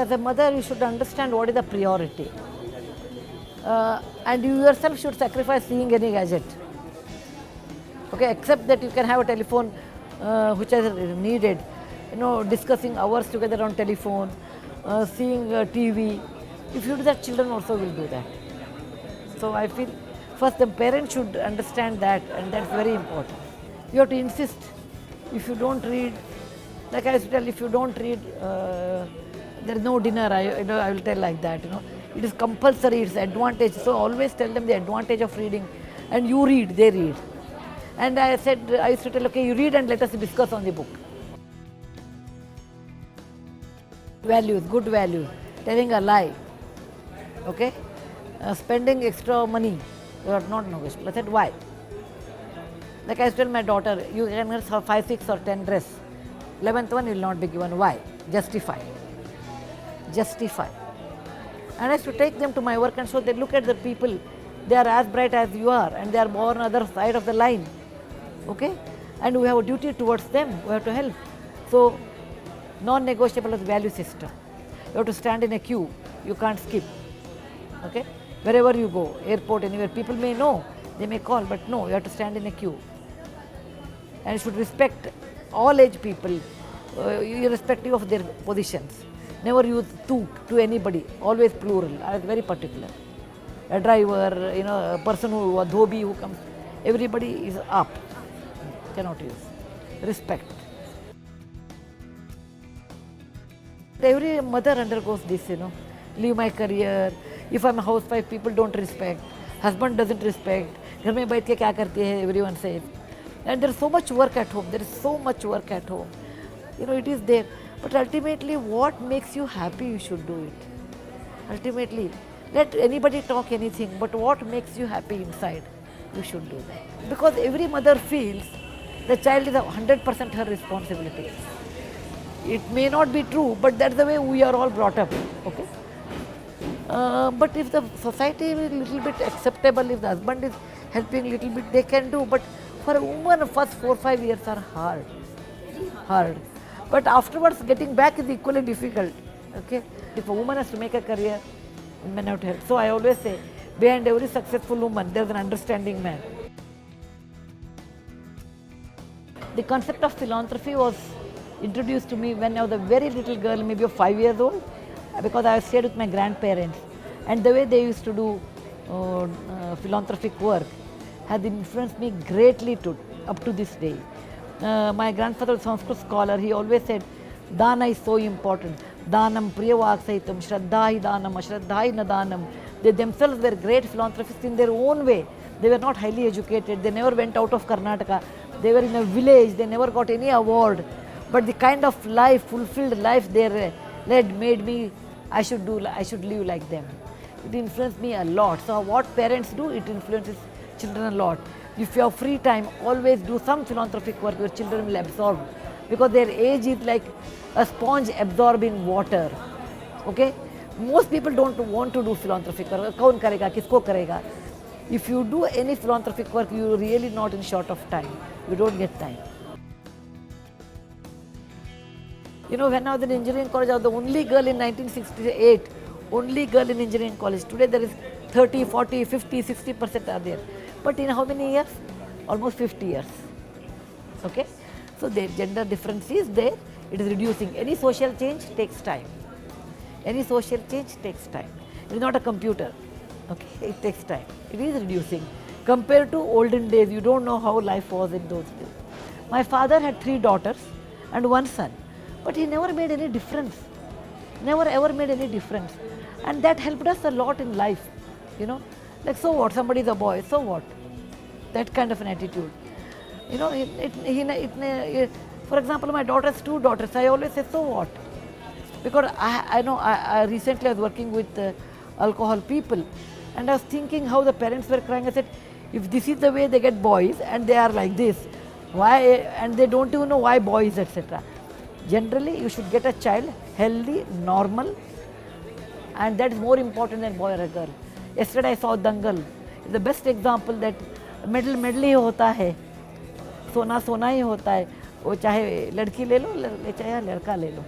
As a mother, you should understand what is the priority. And you yourself should sacrifice seeing any gadget. Okay, except that you can have a telephone which is needed, discussing hours together on telephone, seeing TV. If you do that, children also will do that. So I feel first the parents should understand that, and that's very important. You have to insist. If you don't read, like I used to tell, if you don't read, there is no dinner. I will tell like that. It is compulsory. It's advantage. So always tell them the advantage of reading, and you read, they read. And I used to tell, okay, you read and let us discuss on the book. Values, good values, telling a lie, okay, spending extra money, you are not negotiable. I said, why? Like I used to tell my daughter, you can get 5, 6 or 10 dress. 11th one will not be given. Why? Justify. Justify. And I used to take them to my work and show they look at the people, they are as bright as you are and they are born on the other side of the line. Okay? And we have a duty towards them, we have to help. So, non-negotiable is value system. You have to stand in a queue, you can't skip. Okay? Wherever you go, airport, anywhere, people may know, they may call, but no, you have to stand in a queue. And you should respect all age people, irrespective of their positions. Never use tu to anybody, always plural. I was very particular. A driver, a person a dhobi who comes, everybody is up. Cannot use. Respect. Every mother undergoes this, leave my career. If I'm a housewife, people don't respect. Husband doesn't respect. घर में बैठ के क्या करती है, everyone says. And there's so much work at home. There is so much work at home. It is there. But ultimately, what makes you happy, you should do it. Ultimately, let anybody talk anything, but what makes you happy inside, you should do that. Because every mother feels the child is 100% her responsibility. It may not be true, but that's the way we are all brought up. Okay. But if the society is a little bit acceptable, if the husband is helping a little bit, they can do. But for a woman, the first 4 or 5 years are hard. But afterwards, getting back is equally difficult. Okay. If a woman has to make a career, men have to help. So I always say, behind every successful woman, there's an understanding man. The concept of philanthropy was introduced to me when I was a very little girl, maybe 5 years old, because I stayed with my grandparents. And the way they used to do philanthropic work has influenced me greatly up to this day. My grandfather was a Sanskrit scholar. He always said, Dana is so important. Danam priyavaksaitam, Shraddha danam, Ashraddha nadanam. They themselves were great philanthropists in their own way. They were not highly educated. They never went out of Karnataka. They were in a village. They never got any award. But the kind of life, fulfilled life they led made me, I should live like them. It influenced me a lot. So what parents do, it influences children a lot. If you have free time, always do some philanthropic work your children will absorb. Because their age is like a sponge absorbing water. Okay? Most people don't want to do philanthropic work. Kaun karega, kisko karega. If you do any philanthropic work, you're really not in short of time. You don't get time. When I was in engineering college, I was the only girl in 1968, only girl in engineering college. Today there is 30, 40, 50, 60% are there. But in how many years? Almost 50 years. Okay? So the gender difference is there, it is reducing. Any social change takes time. Any social change takes time. It is not a computer. Okay? It takes time. It is reducing. Compared to olden days, you don't know how life was in those days. My father had 3 daughters and 1 son. But he never made any difference. Never ever made any difference. And that helped us a lot in life. Like, so what? Somebody is a boy, so what? That kind of an attitude. For example, my daughter has 2 daughters. I always say, so what? Because I recently was working with alcohol people, and I was thinking how the parents were crying. I said, if this is the way they get boys and they are like this, why? And they don't even know why boys, etc. Generally, you should get a child healthy, normal, and that is more important than boy or a girl. Yesterday I saw Dangal. It's the best example that medal ही होता है, सोना ही होता है. वो चाहे लड़की ले लो, चाहे लड़का ले लो.